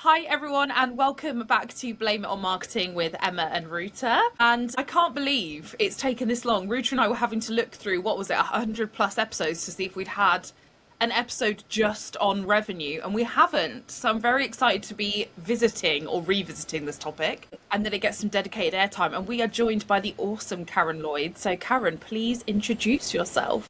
Hi everyone and welcome back to Blame It on Marketing with Emma and Ruta. And I can't believe it's taken this long. Ruta and I were having to look through, 100 plus episodes to see if we'd had an episode just on revenue, and we haven't. So I'm very excited to be visiting or revisiting this topic and that it gets some dedicated airtime. And we are joined by the awesome Karen Lloyd. So Karen, please introduce yourself.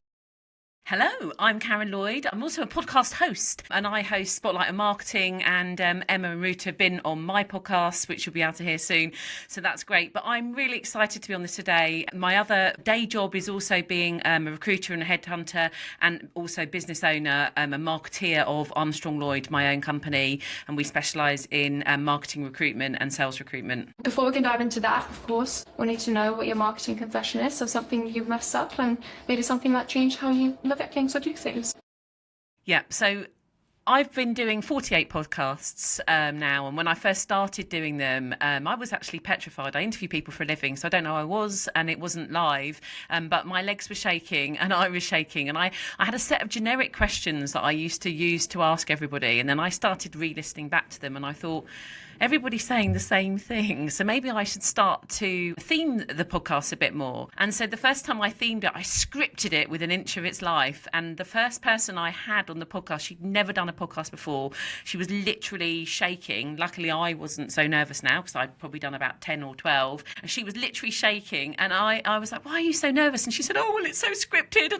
Hello, I'm Karen Lloyd. I'm also a podcast host and I host Spotlight on Marketing, and Emma and Ruta have been on my podcast, which you'll be able to hear soon. So that's great. But I'm really excited to be on this today. My other day job is also being a recruiter and a headhunter, and also business owner, a marketeer of Armstrong Lloyd, my own company. And we specialise in marketing recruitment and sales recruitment. Before we can dive into that, of course, we need to know what your marketing confession is, so something you messed up and maybe something that changed how you look at things or do things. Yeah, so I've been doing 48 podcasts now, and when I first started doing them, I was actually petrified. I interview people for a living, so I don't know how I was, and it wasn't live, but my legs were shaking and I was shaking, and I had a set of generic questions that I used to use to ask everybody, and then I started re-listening back to them, and I thought, everybody's saying the same thing, so maybe I should start to theme the podcast a bit more. And so the first time I themed it, I scripted it with an inch of its life. And the first person I had on the podcast, she'd never done a podcast before. She was literally shaking. Luckily, I wasn't so nervous now because I'd probably done about 10 or 12. And she was literally shaking. And I was like, why are you so nervous? And she said, oh, well, it's so scripted.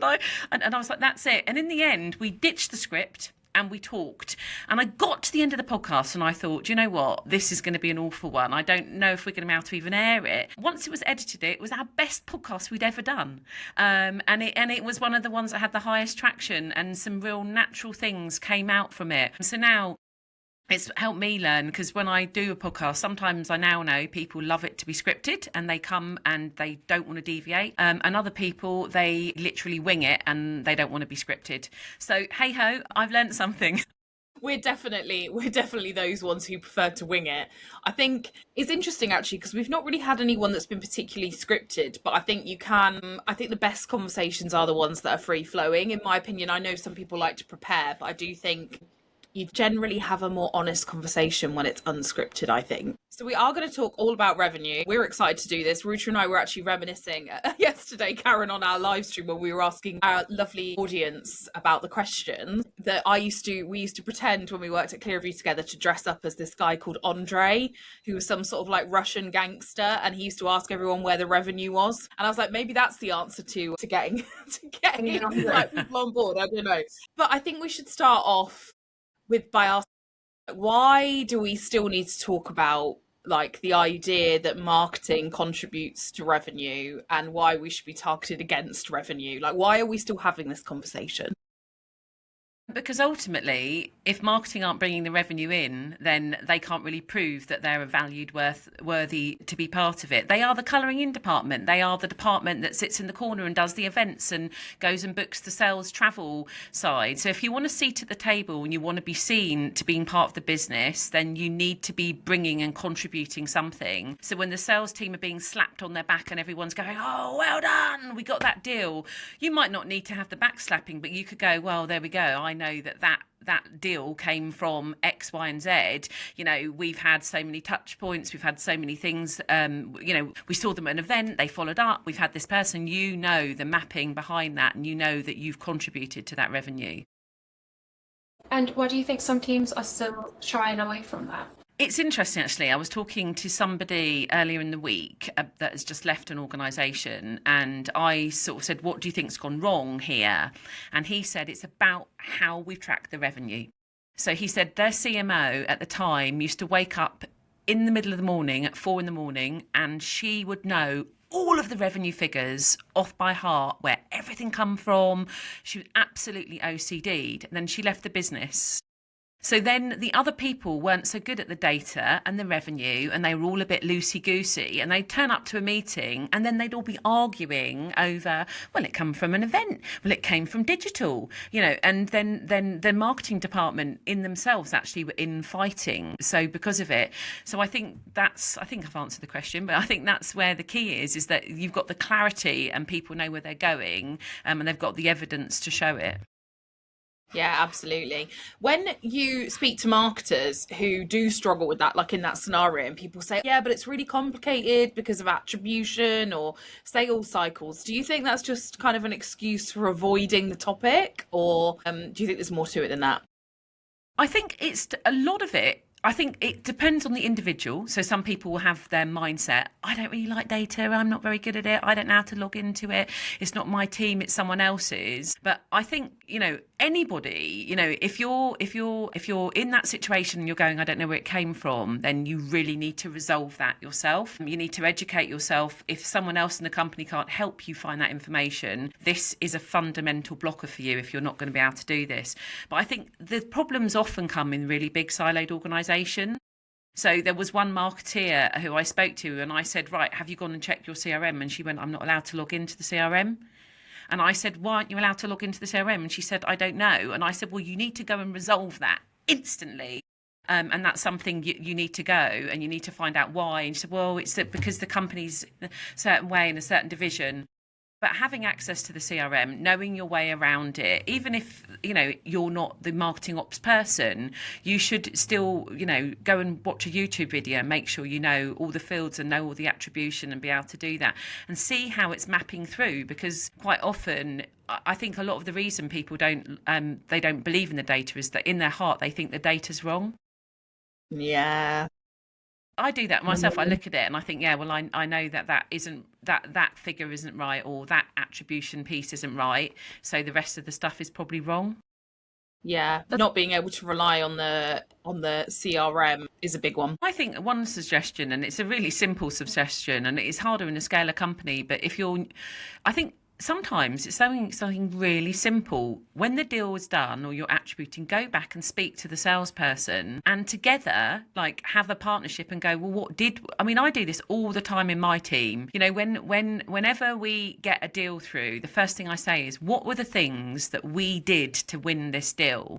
And I was like, that's it. And in the end, we ditched the script and we talked, and I got to the end of the podcast and I thought, do you know what, this is going to be an awful one. I don't know if we're going to be able to even air it. Once it was edited, it was our best podcast we'd ever done, and it was one of the ones that had the highest traction, and some real natural things came out from it. So now it's helped me learn, because when I do a podcast, sometimes I now know people love it to be scripted and they come and they don't want to deviate. And other people, they literally wing it and they don't want to be scripted. So, hey ho, I've learned something. We're definitely those ones who prefer to wing it. I think it's interesting actually, because we've not really had anyone that's been particularly scripted, but I think the best conversations are the ones that are free flowing, in my opinion. I know some people like to prepare, but I do think you generally have a more honest conversation when it's unscripted, I think. So we are going to talk all about revenue. We're excited to do this. Ruta and I were actually reminiscing yesterday, Karen, on our live stream, when we were asking our lovely audience about the questions that we used to pretend when we worked at Clearview together to dress up as this guy called Andre, who was some sort of like Russian gangster, and he used to ask everyone where the revenue was. And I was like, maybe that's the answer to getting like people on board. I don't know. But I think we should start off by asking, why do we still need to talk about like the idea that marketing contributes to revenue, and why we should be targeted against revenue? Like, why are we still having this conversation? Because ultimately, if marketing aren't bringing the revenue in, then they can't really prove that they're worthy to be part of it. They are the colouring in department. They are the department that sits in the corner and does the events and goes and books the sales travel side. So if you want a seat at the table and you want to be seen to being part of the business, then you need to be bringing and contributing something. So when the sales team are being slapped on their back and everyone's going, oh, well done, we got that deal, you might not need to have the back slapping, but you could go, well, there we go. I know that deal came from X, Y, and Z. You know, we've had so many touch points, we've had so many things, we saw them at an event, they followed up, we've had this person, you know the mapping behind that, and you know that you've contributed to that revenue. And why do you think some teams are still shying away from that? It's interesting, actually. I was talking to somebody earlier in the week that has just left an organisation, and I sort of said, what do you think's gone wrong here? And he said it's about how we track the revenue. So he said their CMO at the time used to wake up in the middle of the morning at 4 a.m, and she would know all of the revenue figures off by heart, where everything come from. She was absolutely OCD'd. And then she left the business. So then the other people weren't so good at the data and the revenue, and they were all a bit loosey-goosey, and they'd turn up to a meeting and then they'd all be arguing over, well, it came from an event, well, it came from digital, and then the marketing department in themselves actually were in fighting. So because of it, so I think I've answered the question, but I think that's where the key is that you've got the clarity and people know where they're going, and they've got the evidence to show it. Yeah, absolutely. When you speak to marketers who do struggle with that, like in that scenario, and people say, yeah, but it's really complicated because of attribution or sales cycles, do you think that's just kind of an excuse for avoiding the topic? Or do you think there's more to it than that? I think it's a lot of it. I think it depends on the individual. So some people will have their mindset, I don't really like data, I'm not very good at it, I don't know how to log into it, it's not my team, it's someone else's. But I think, anybody, if you're in that situation and you're going, I don't know where it came from, then you really need to resolve that yourself. You need to educate yourself. If someone else in the company can't help you find that information, this is a fundamental blocker for you if you're not going to be able to do this. But I think the problems often come in really big siloed organisations. So there was one marketeer who I spoke to and I said, right, have you gone and checked your CRM? And she went, I'm not allowed to log into the CRM. And I said, why aren't you allowed to log into the CRM? And she said, I don't know. And I said, well, you need to go and resolve that instantly. And that's something you need to go and you need to find out why. And she said, well, it's because the company's a certain way in a certain division. But having access to the CRM, knowing your way around it, even if, you're not the marketing ops person, you should still, go and watch a YouTube video, make sure you know all the fields and know all the attribution and be able to do that and see how it's mapping through. Because quite often, I think a lot of the reason people don't believe in the data is that in their heart, they think the data's wrong. Yeah. I do that myself. I look at it and I think, yeah, well, I know that isn't that figure isn't right, or that attribution piece isn't right. So the rest of the stuff is probably wrong. Yeah, not being able to rely on the CRM is a big one. I think one suggestion, and it's a really simple suggestion, and it's harder in a scale of company, but I think sometimes it's something really simple. When the deal is done or you're attributing, go back and speak to the salesperson and together, have a partnership and go, well, I do this all the time in my team. Whenever we get a deal through, the first thing I say is, what were the things that we did to win this deal?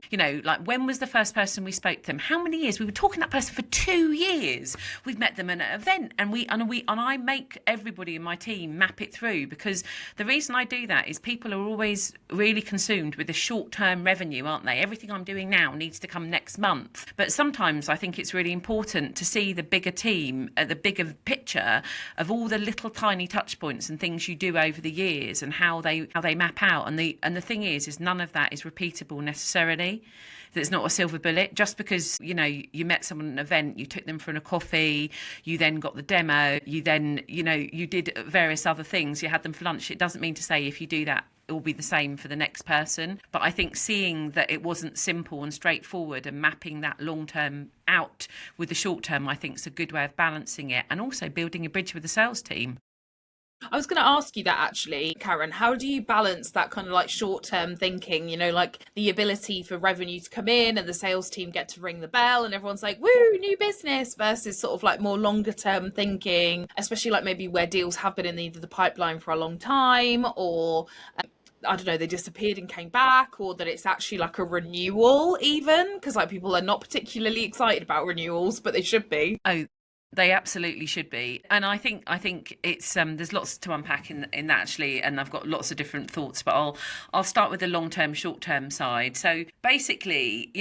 When was the first person we spoke to them? How many years? We were talking to that person for 2 years. We've met them at an event and I make everybody in my team map it through, because the reason I do that is people are always really consumed with the short-term revenue, aren't they? Everything I'm doing now needs to come next month. But sometimes I think it's really important to see the bigger team, the bigger picture of all the little tiny touch points and things you do over the years and how they map out. And the thing is none of that is repeatable necessarily. There's not a silver bullet. Just because, you met someone at an event, you took them for a coffee, you then got the demo, you then, you did various other things, you had them for lunch. It doesn't mean to say if you do that, it will be the same for the next person. But I think seeing that it wasn't simple and straightforward and mapping that long term out with the short term, I think is a good way of balancing it, and also building a bridge with the sales team. I was going to ask you that actually, Karen. How do you balance that kind of short-term thinking, the ability for revenue to come in and the sales team get to ring the bell and everyone's like, woo, new business, versus sort of more longer-term thinking, especially maybe where deals have been in either the pipeline for a long time or I don't know, they disappeared and came back, or that it's actually a renewal even, because people are not particularly excited about renewals, but they should be. Oh, they absolutely should be. And I think it's there's lots to unpack in that actually, and I've got lots of different thoughts, but I'll start with the long-term, short-term side. So basically,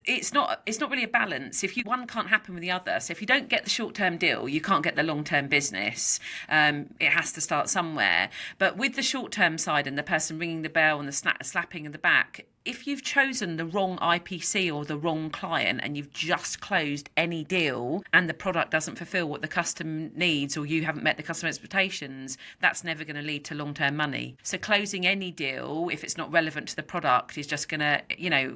it's not really a balance. If one can't happen with the other. So if you don't get the short-term deal, you can't get the long-term business. It has to start somewhere. But with the short-term side and the person ringing the bell and the slapping in the back, if you've chosen the wrong IPC or the wrong client and you've just closed any deal and the product doesn't fulfill what the customer needs, or you haven't met the customer expectations, that's never going to lead to long-term money. So closing any deal, if it's not relevant to the product, is just going to,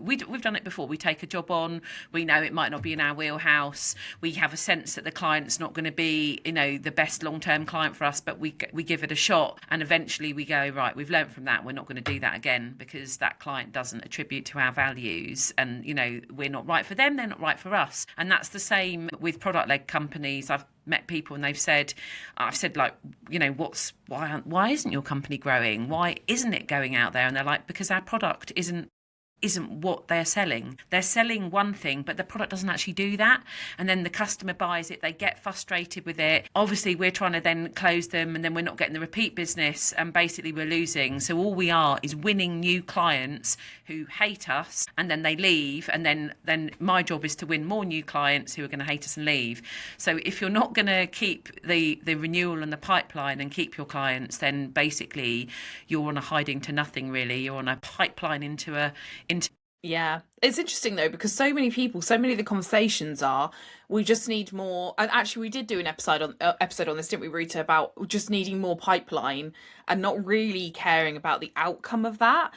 we've done it before. We take a job on, we know it might not be in our wheelhouse. We have a sense that the client's not going to be, the best long-term client for us, but we give it a shot. And eventually we go, right, we've learned from that. We're not going to do that again because that client doesn't attribute to our values, and we're not right for them, they're not right for us. And that's the same with product-led companies. I've met people and I've said why isn't your company growing? Why isn't it going out there? And they're like, because our product isn't isn't what they're selling. They're selling one thing, but the product doesn't actually do that. And then the customer buys it, they get frustrated with it. Obviously, we're trying to then close them, and then we're not getting the repeat business, and basically we're losing. So all we are is winning new clients who hate us, and then they leave. And then my job is to win more new clients who are going to hate us and leave. So if you're not going to keep the renewal and the pipeline and keep your clients, then basically you're on a hiding to nothing, really. You're on a pipeline into Yeah, it's interesting though, because so many of the conversations are, we just need more. And actually, we did do an episode on this, didn't we, Ruta, about just needing more pipeline and not really caring about the outcome of that.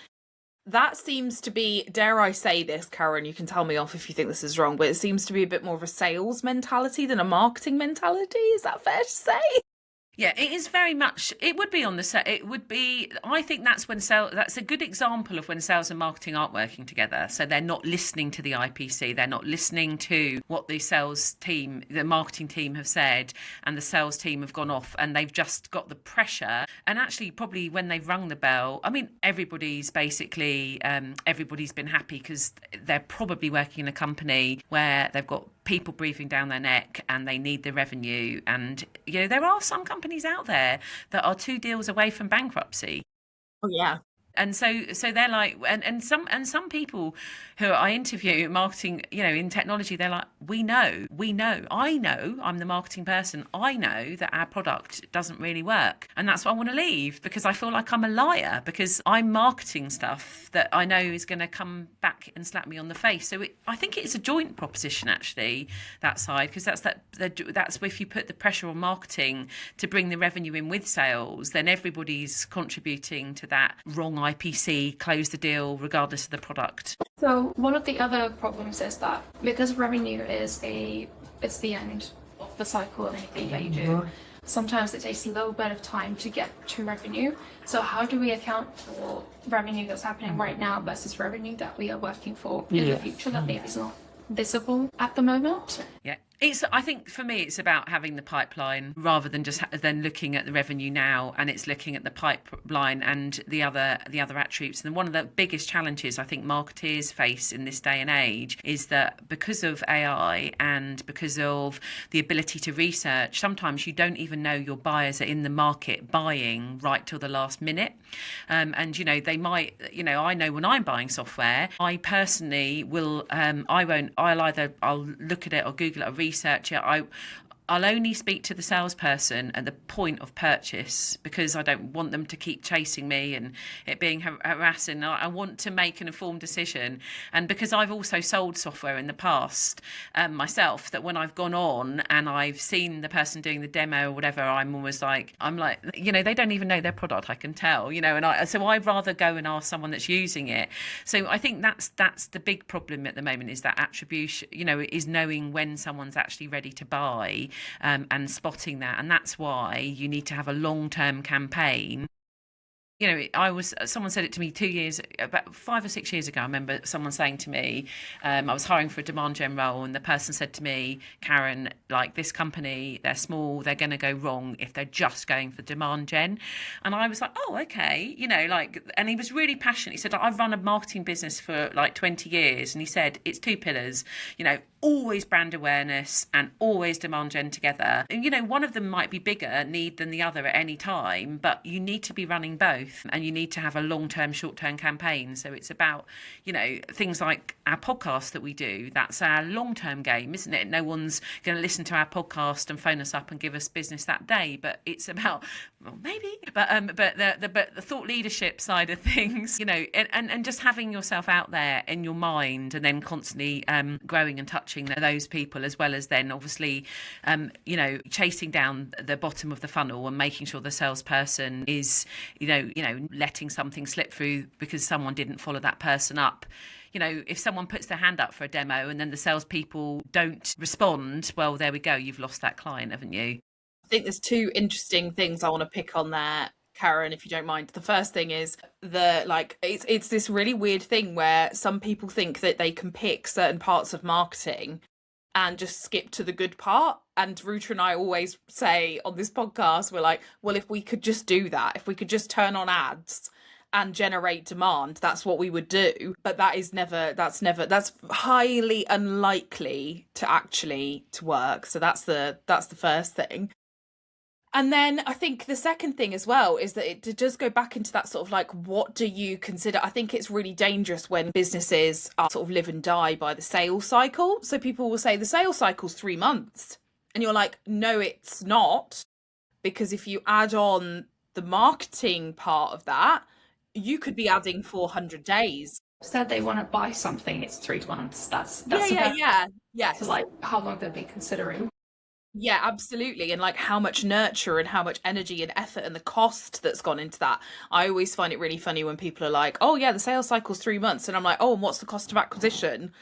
That seems to be, dare I say this, Karen, you can tell me off if you think this is wrong, but it seems to be a bit more of a sales mentality than a marketing mentality. Is that fair to say? Yeah, it is very much, it would be on the set. It would be, I think that's a good example of when sales and marketing aren't working together. So they're not listening to the IPC. They're not listening to what the sales team, the marketing team have said, and the sales team have gone off and they've just got the pressure. And actually, probably when they've rung the bell, I mean, everybody's been happy because they're probably working in a company where they've got people breathing down their neck and they need the revenue. And, there are some companies out there that are 2 deals away from bankruptcy. Oh, yeah. And so they're like, and some people who I interview marketing, in technology, they're like, we know, I'm the marketing person. I know that our product doesn't really work. And that's why I want to leave, because I feel like I'm a liar, because I'm marketing stuff that I know is going to come back and slap me on the face. So I think it's a joint proposition, actually, that side, because that's if you put the pressure on marketing to bring the revenue in with sales, then everybody's contributing to that wrong IPC, close the deal regardless of the product. So one of the other problems is that because revenue is it's the end of the cycle of anything that you do, sometimes it takes a little bit of time to get to revenue. So how do we account for revenue that's happening right now versus revenue that we are working for in the future that maybe is not visible at the moment? Yeah. I think for me, it's about having the pipeline rather than just looking at the revenue now, and it's looking at the pipeline and the other attributes. And one of the biggest challenges I think marketers face in this day and age is that because of AI and because of the ability to research, sometimes you don't even know your buyers are in the market buying right till the last minute. And they might, I know when I'm buying software, I personally will, I'll look at it or Google it or research it. I'll only speak to the salesperson at the point of purchase, because I don't want them to keep chasing me and it being harassing. I want to make an informed decision. And because I've also sold software in the past myself, that when I've gone on and I've seen the person doing the demo or whatever, I'm like, they don't even know their product, I can tell, so I'd rather go and ask someone that's using it. So I think that's the big problem at the moment, is that attribution, is knowing when someone's actually ready to buy. And spotting that. And that's why you need to have a long-term campaign. Someone said it to me about 5 or 6 years ago. I remember someone saying to me, I was hiring for a demand gen role, and the person said to me, Karen, like, this company, they're small, they're going to go wrong if they're just going for demand gen. And I was like, oh, okay. And he was really passionate. He said, I've run a marketing business for like 20 years. And he said, it's 2 pillars, always brand awareness and always demand gen together. And, one of them might be bigger need than the other at any time, but you need to be running both. And you need to have a long-term, short-term campaign. So it's about, things like our podcast that we do. That's our long-term game, isn't it? No one's going to listen to our podcast and phone us up and give us business that day. But it's about, well, maybe, but the thought leadership side of things, and just having yourself out there in your mind, and then constantly growing and touching those people, as well as then obviously, chasing down the bottom of the funnel and making sure the salesperson is, letting something slip through because someone didn't follow that person up. If someone puts their hand up for a demo and then the salespeople don't respond, well, there we go. You've lost that client, haven't you? I think there's 2 interesting things I want to pick on there, Karen, if you don't mind. The first thing is it's this really weird thing where some people think that they can pick certain parts of marketing and just skip to the good part. And Ruta and I always say on this podcast, we're like, well, if we could just do that, if we could just turn on ads and generate demand. That's what we would do. But that's highly unlikely to work. So that's the first thing. And then I think the second thing as well is that it does go back into that sort of like, what do you consider? I think it's really dangerous when businesses are sort of live and die by the sales cycle. So people will say the sales cycle's 3 months. And you're like, no, it's not. Because if you add on the marketing part of that, you could be adding 400 days. Instead, they want to buy something, it's 3 months. That's Yeah. So like how long they'll be considering. Yeah, absolutely. And like how much nurture and how much energy and effort and the cost that's gone into that. I always find it really funny when people are like, oh yeah, the sales cycle's 3 months. And I'm like, oh, and what's the cost of acquisition?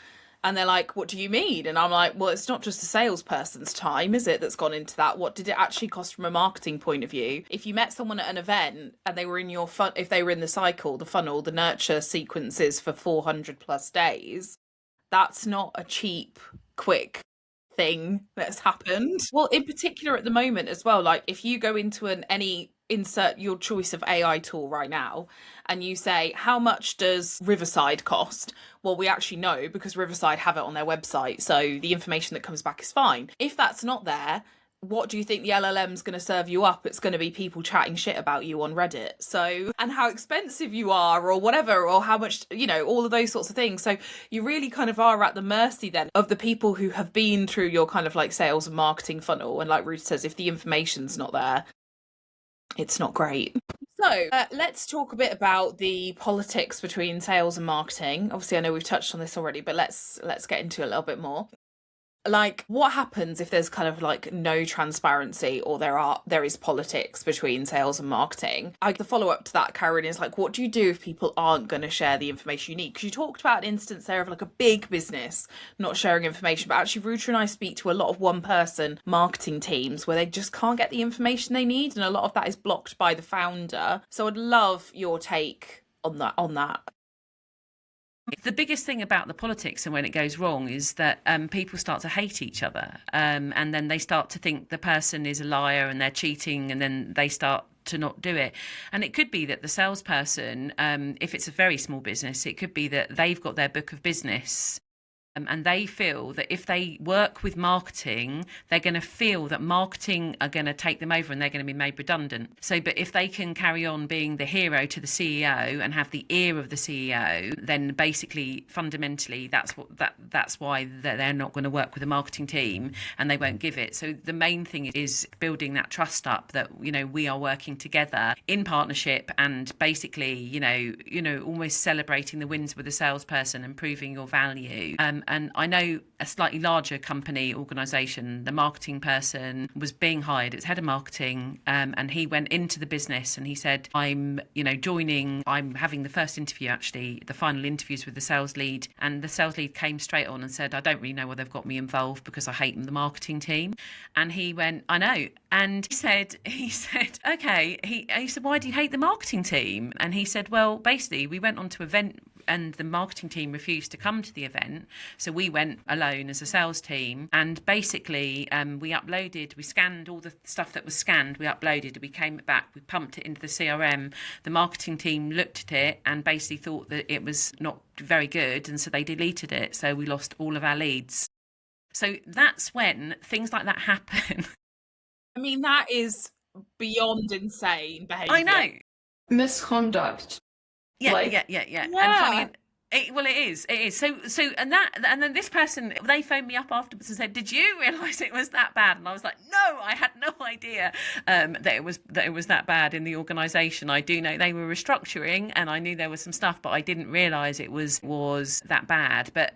And they're like, what do you mean? And I'm like, well, it's not just a salesperson's time, is it, that's gone into that? What did it actually cost from a marketing point of view? If you met someone at an event and they were in your if they were in the cycle, the funnel, the nurture sequences for 400 plus days, that's not a cheap, quick thing that's happened. Well, in particular at the moment as well, like if you go into any insert your choice of AI tool right now and you say, how much does Riverside cost? Well, we actually know because Riverside have it on their website, so the information that comes back is fine. If that's not there, what do you think the LLM's going to serve you up? It's going to be people chatting shit about you on Reddit. So, and how expensive you are or whatever, or how much, all of those sorts of things. So you really kind of are at the mercy then of the people who have been through your kind of like sales and marketing funnel. And like Ruth says, if the information's not there, it's not great. So let's talk a bit about the politics between sales and marketing. Obviously, I know we've touched on this already, but let's get into it a little bit more. Like, what happens if there's kind of like no transparency or there is politics between sales and marketing? The follow-up to that, Karen, is like, what do you do if people aren't going to share the information you need? Because you talked about an instance there of like a big business not sharing information, but actually Ruta and I speak to a lot of one-person marketing teams where they just can't get the information they need, and a lot of that is blocked by the founder. So I'd love your take on that. The biggest thing about the politics and when it goes wrong is that people start to hate each other, and then they start to think the person is a liar and they're cheating, and then they start to not do it. And it could be that the salesperson, if it's a very small business, it could be that they've got their book of business. And they feel that if they work with marketing, they're going to feel that marketing are going to take them over and they're going to be made redundant. So, but if they can carry on being the hero to the CEO and have the ear of the CEO, then basically, fundamentally, that's why they're not going to work with the marketing team and they won't give it. So the main thing is building that trust up that, we are working together in partnership and basically, almost celebrating the wins with the salesperson and proving your value. And I know a slightly larger company organisation, the marketing person was being hired. It's head of marketing, and he went into the business and he said, I'm having the first interview, actually, the final interviews with the sales lead. And the sales lead came straight on and said, I don't really know why they've got me involved because I hate the marketing team. And he went, I know. And he said, okay. He said, why do you hate the marketing team? And he said, well, basically, we went on to event and the marketing team refused to come to the event. So we went alone as a sales team. And basically, we scanned all the stuff that was scanned. We uploaded, we came back, we pumped it into the CRM. The marketing team looked at it and basically thought that it was not very good. And so they deleted it. So we lost all of our leads. So that's when things like that happen. I mean, that is beyond insane behaviour. I know. Misconduct. Yeah. And funny, it is. So, and then this person, they phoned me up afterwards and said, "Did you realise it was that bad?" And I was like, "No, I had no idea that it was that bad in the organisation. I do know they were restructuring, and I knew there was some stuff, but I didn't realise it was that bad." But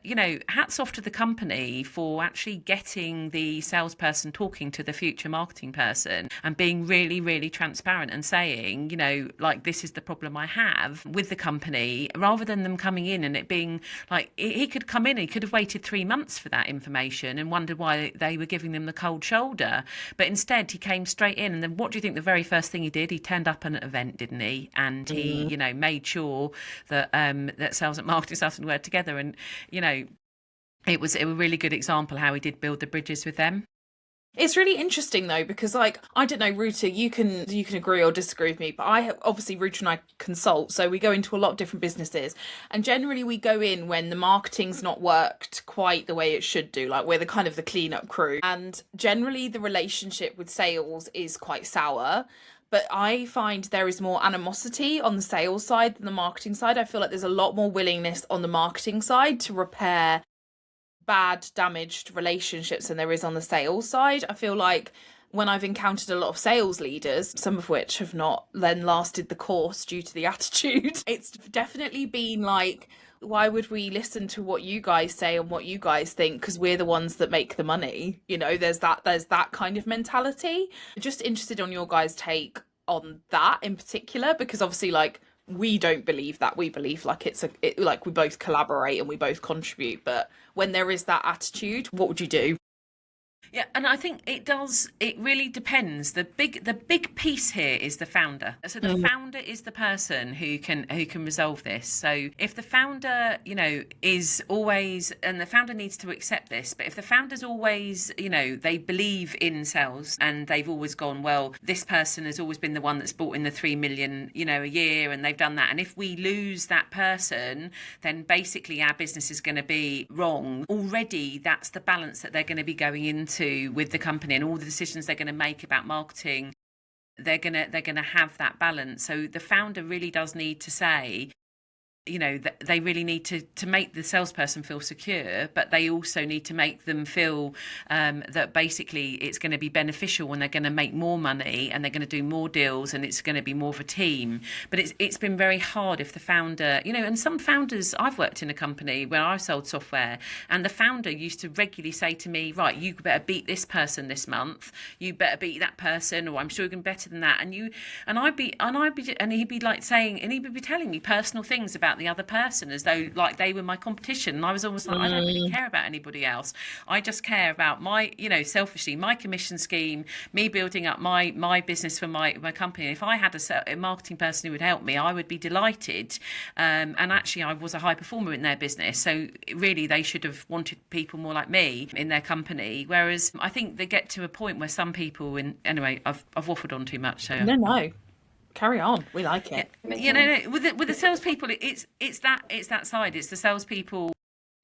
hats off to the company for actually getting the salesperson talking to the future marketing person and being really, really transparent and saying, like, this is the problem I have with the company, rather than them coming in and it being like, he could come in, he could have waited 3 months for that information and wondered why they were giving them the cold shoulder. But instead he came straight in, and then what do you think the very first thing he did? He turned up at an event, didn't he? And he made sure that that sales and marketing stuff and worked together. And it was a really good example how he did build the bridges with them. It's really interesting though, because like, I don't know, Ruta, you can agree or disagree with me, but obviously Ruta and I consult, so we go into a lot of different businesses, and generally we go in when the marketing's not worked quite the way it should do, like we're the kind of the cleanup crew, and generally the relationship with sales is quite sour. But I find there is more animosity on the sales side than the marketing side. I feel like there's a lot more willingness on the marketing side to repair bad, damaged relationships than there is on the sales side. I feel like when I've encountered a lot of sales leaders, some of which have not then lasted the course due to the attitude, it's definitely been like, why would we listen to what you guys say and what you guys think, because we're the ones that make the money? You know, there's that kind of mentality. Just interested on your guys' take on that in particular, because obviously like we don't believe that. We believe like like we both collaborate and we both contribute, but when there is that attitude, what would you do? Yeah, and I think it really depends. The big piece here is the founder. So the founder is the person who can resolve this. So if the founder, is always, and the founder needs to accept this, but if the founder's always, they believe in sales and they've always gone, well, this person has always been the one that's brought in the 3 million, a year, and they've done that. And if we lose that person, then basically our business is going to be wrong. Already that's the balance that they're going to be going into with the company, and all the decisions they're going to make about marketing, they're going to have that balance. So the founder really does need to say, they really need to make the salesperson feel secure, but they also need to make them feel that basically it's going to be beneficial and they're going to make more money and they're going to do more deals and it's going to be more of a team. But it's been very hard if the founder, and some founders, I've worked in a company where I sold software, and the founder used to regularly say to me, right, you better beat this person this month, you better beat that person, or I'm sure you're better than that, and he'd be like saying, and he'd be telling me personal things about the other person as though like they were my competition, and I was almost like, I don't really care about anybody else. I just care about my, selfishly, my commission scheme, me building up my business for my company. And if I had a marketing person who would help me, I would be delighted. And actually I was a high performer in their business, so really they should have wanted people more like me in their company. Whereas I think they get to a point where some people, anyway, I've waffled on too much, so no, carry on, we like it. No. With the salespeople, it's that side. It's the salespeople.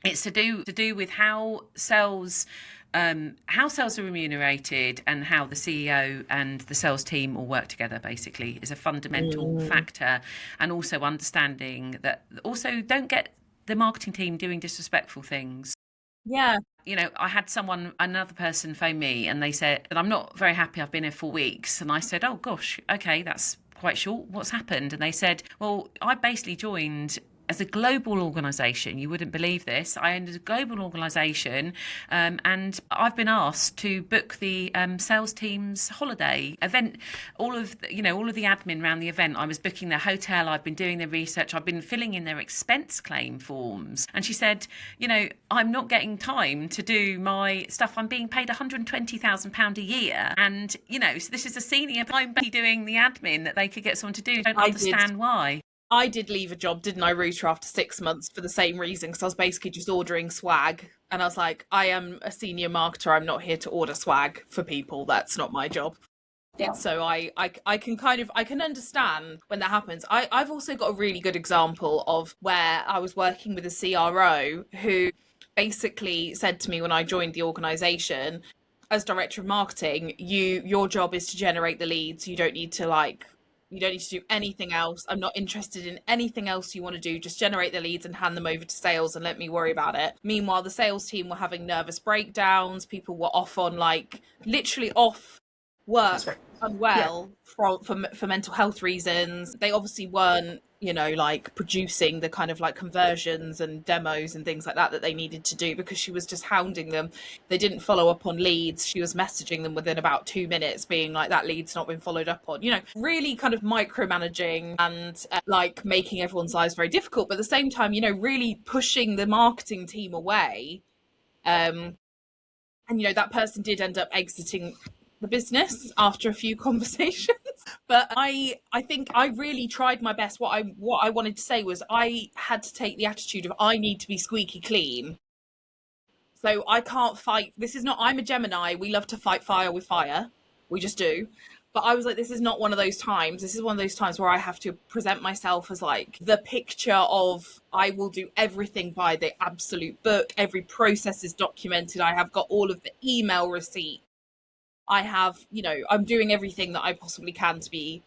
It's to do with how sales are remunerated and how the CEO and the sales team all work together. Basically, is a fundamental factor, and also understanding that. Also, don't get the marketing team doing disrespectful things. Yeah. I had another person phone me, and they said that I'm not very happy. I've been here for weeks, and I said, oh gosh, okay, that's quite short. What's happened? And they said, well, I basically joined as a global organisation. You wouldn't believe this. I ended a global organisation, and I've been asked to book the sales team's holiday event. All of the admin around the event. I was booking their hotel. I've been doing their research. I've been filling in their expense claim forms. And she said, I'm not getting time to do my stuff. I'm being paid £120,000 a year, and so this is a senior. I'm doing the admin that they could get someone to do. I don't understand why. I did leave a job, didn't I, Ruta, after 6 months for the same reason, because I was basically just ordering swag. And I was like, I am a senior marketer. I'm not here to order swag for people. That's not my job. Yeah. So I can understand when that happens. I've also got a really good example of where I was working with a CRO who basically said to me when I joined the organisation, as director of marketing, your job is to generate the leads. You don't need to do anything else. I'm not interested in anything else you want to do. Just generate the leads and hand them over to sales and let me worry about it. Meanwhile, the sales team were having nervous breakdowns. People were off on literally off work unwell for mental health reasons. They obviously weren't, producing the kind of conversions and demos and things like that they needed to do, because she was just hounding them. They didn't follow up on leads. She was messaging them within about 2 minutes being like, that lead's not been followed up on, really kind of micromanaging and making everyone's lives very difficult, but at the same time, really pushing the marketing team away. And that person did end up exiting the business after a few conversations. But I think I really tried my best. What I wanted to say was I had to take the attitude of I need to be squeaky clean. So I can't fight. This is not, I'm a Gemini. We love to fight fire with fire. We just do. But I was like, this is not one of those times. This is one of those times where I have to present myself as like the picture of, I will do everything by the absolute book. Every process is documented. I have got all of the email receipt. I have, I'm doing everything that I possibly can to be,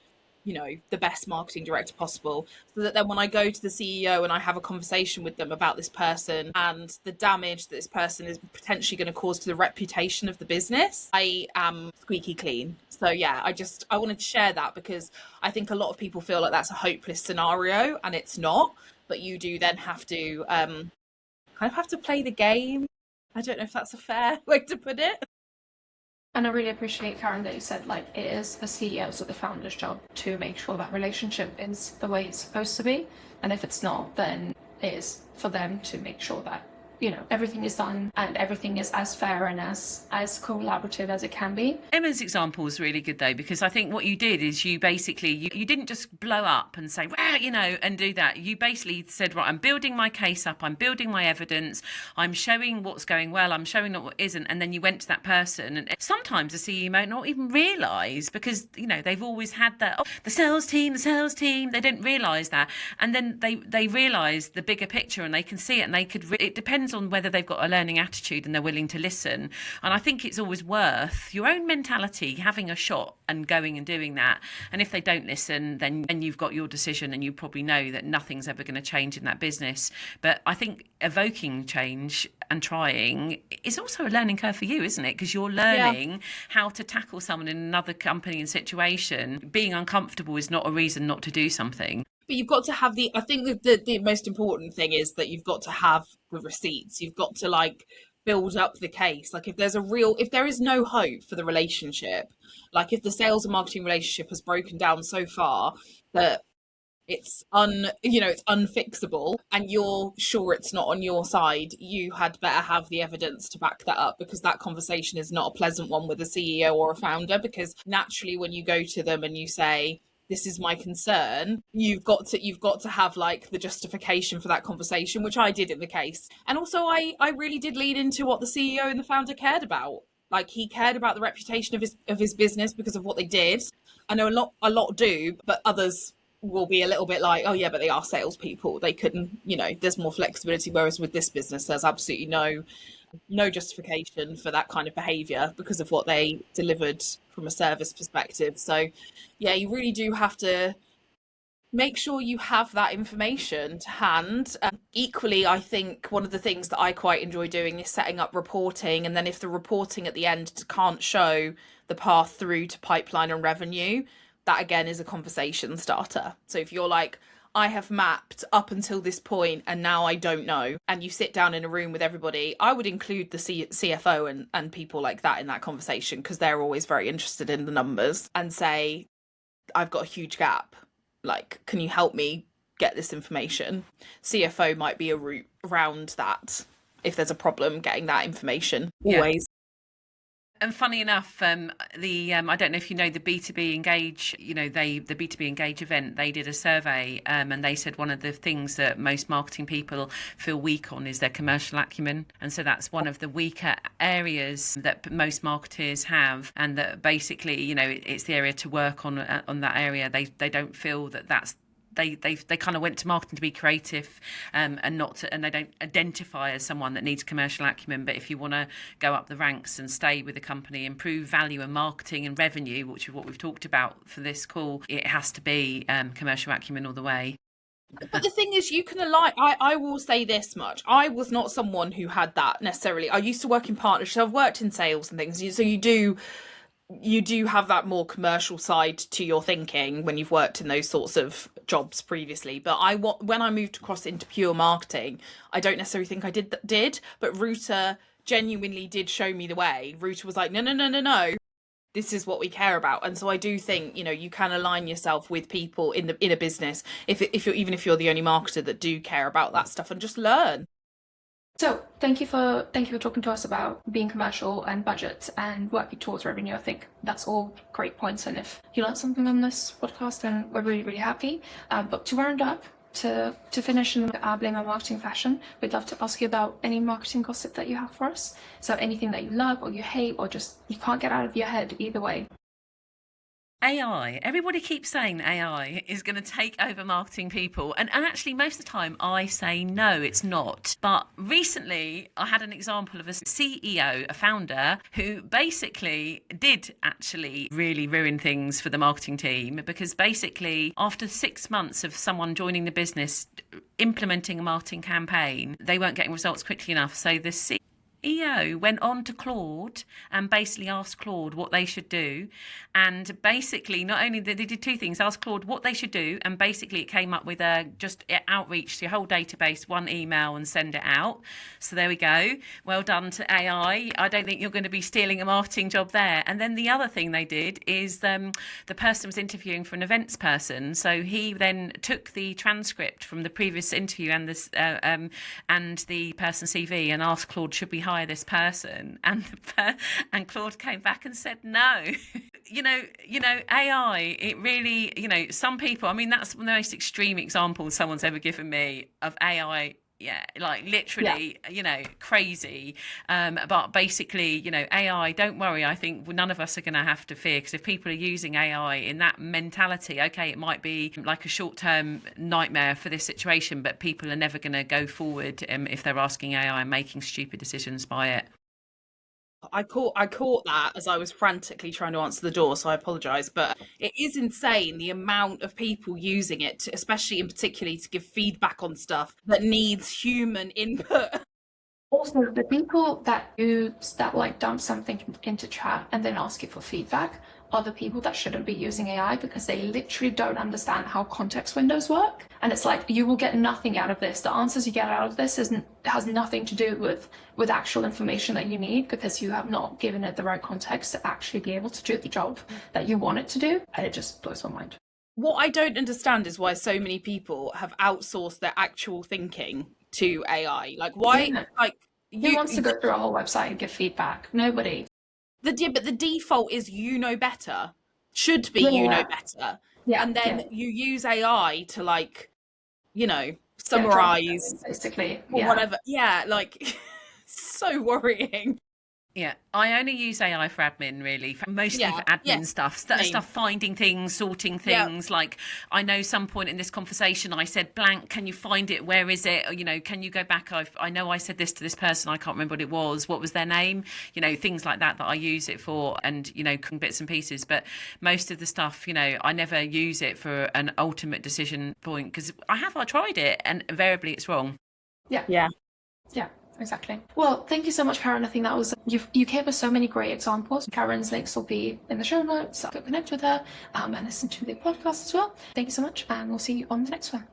the best marketing director possible, so that then when I go to the CEO and I have a conversation with them about this person and the damage that this person is potentially going to cause to the reputation of the business, I am squeaky clean. So yeah, I wanted to share that, because I think a lot of people feel like that's a hopeless scenario, and it's not. But you do then have to kind of have to play the game. I don't know if that's a fair way to put it. And I really appreciate, Karen, that you said, like, it is the CEO's or the founder's job to make sure that relationship is the way it's supposed to be. And if it's not, then it is for them to make sure that, everything is done and everything is as fair and as collaborative as it can be. Emma's example is really good, though, because I think what you did is you basically, you didn't just blow up and say, well, and do that. You basically said, right, I'm building my case up, I'm building my evidence, I'm showing what's going well, I'm showing what isn't. And then you went to that person. And sometimes the CEO might not even realise, because, they've always had that, the sales team, they don't realise that. And then they realise the bigger picture, and they can see it, and it depends on whether they've got a learning attitude and they're willing to listen. And I think it's always worth your own mentality having a shot and going and doing that. And if they don't listen, then you've got your decision, and you probably know that nothing's ever going to change in that business. But I think evoking change and trying is also a learning curve for you, isn't it? Because you're learning how to tackle someone in another company and situation. Being uncomfortable is not a reason not to do something. But you've got to have I think the most important thing is that you've got to have the receipts. You've got to build up the case. Like if there is no hope for the relationship, like if the sales and marketing relationship has broken down so far that it's it's unfixable, and you're sure it's not on your side, you had better have the evidence to back that up, because that conversation is not a pleasant one with a CEO or a founder. Because naturally, when you go to them and you say, this is my concern, you've got to have the justification for that conversation, which I did in the case. And also I really did lean into what the CEO and the founder cared about. He cared about the reputation of his business because of what they did. I know a lot do, but others will be a little bit like, oh yeah, but they are salespeople. They couldn't, there's more flexibility. Whereas with this business, there's absolutely no justification for that kind of behavior because of what they delivered from a service perspective. So yeah, you really do have to make sure you have that information to hand. Equally, I think one of the things that I quite enjoy doing is setting up reporting. And then if the reporting at the end can't show the path through to pipeline and revenue, that again is a conversation starter. So if you're like, I have mapped up until this point and now I don't know, and you sit down in a room with everybody, I would include the CFO and people like that in that conversation, because they're always very interested in the numbers, and say, I've got a huge gap. Can you help me get this information? CFO might be a route around that if there's a problem getting that information. Always. And funny enough, I don't know if you know the B2B Engage, the B2B Engage event, they did a survey and they said one of the things that most marketing people feel weak on is their commercial acumen. And so that's one of the weaker areas that most marketers have, and that basically, it's the area to work on that area. They don't feel that's they kind of went to marketing to be creative and they don't identify as someone that needs commercial acumen. But if you want to go up the ranks and stay with the company, improve value and marketing and revenue, which is what we've talked about for this call, it has to be commercial acumen all the way. But the thing is, you can align. I will say this much. I was not someone who had that necessarily. I used to work in partnerships. I've worked in sales and things. So you do have that more commercial side to your thinking when you've worked in those sorts of jobs previously. But when I moved across into pure marketing, I don't necessarily think I did. But Ruta genuinely did show me the way. Ruta was like, no. This is what we care about. And so I do think, you can align yourself with people in a business if you're the only marketer that do care about that stuff, and just learn. So thank you for talking to us about being commercial and budget and working towards revenue. I think that's all great points. And if you learned something on this podcast, then we're really, really happy. But to round up, to finish in Blame and Marketing fashion, we'd love to ask you about any marketing gossip that you have for us. So anything that you love or you hate or just you can't get out of your head, either way. AI. Everybody keeps saying that AI is going to take over marketing people. And actually, most of the time, I say no, it's not. But recently, I had an example of a CEO, a founder, who basically did actually really ruin things for the marketing team, because basically, after 6 months of someone joining the business, implementing a marketing campaign, they weren't getting results quickly enough. So the CEO went on to Claude and basically asked Claude what they should do. And basically, not only did they do two things, asked Claude what they should do, and basically it came up with a just outreach to your whole database, one email and send it out. So there we go. Well done to AI. I don't think you're going to be stealing a marketing job there. And then the other thing they did is the person was interviewing for an events person. So he then took the transcript from the previous interview and this and the person's CV and asked Claude, should we hire this person? And Claude came back and said no. you know AI, it really, some people, I mean, that's the most extreme example someone's ever given me of AI. Yeah, like literally, crazy. But basically, AI, don't worry. I think none of us are going to have to fear, because if people are using AI in that mentality, okay, it might be like a short-term nightmare for this situation, but people are never going to go forward if they're asking AI and making stupid decisions by it. I caught that as I was frantically trying to answer the door, so I apologise. But it is insane the amount of people using it, especially in particularly to give feedback on stuff that needs human input. Also, the people that dump something into chat and then ask you for feedback are the people that shouldn't be using AI, because they literally don't understand how context windows work. And it's like, you will get nothing out of this. The answers you get out of this has nothing to do with actual information that you need, because you have not given it the right context to actually be able to do the job that you want it to do. And it just blows my mind. What I don't understand is why so many people have outsourced their actual thinking to AI. Like, why? Yeah. Like, who wants to go through a whole website and give feedback? Nobody. But the default is better. Should be better. Yeah. And then you use AI to summarize basically. or whatever. Yeah, like so worrying. Yeah, I only use AI for admin, really, mostly for admin stuff, finding things, sorting things. Like, I know some point in this conversation I said, blank, can you find it? Where is it? Or, can you go back? I know I said this to this person, I can't remember what it was. What was their name? Things like that I use it for, and, bits and pieces. But most of the stuff, I never use it for an ultimate decision point, because I tried it and invariably it's wrong. Yeah. Exactly. Well, thank you so much, Karen. I think that was, you gave us so many great examples. Karen's links will be in the show notes. So connect with her and listen to the podcast as well. Thank you so much, and we'll see you on the next one.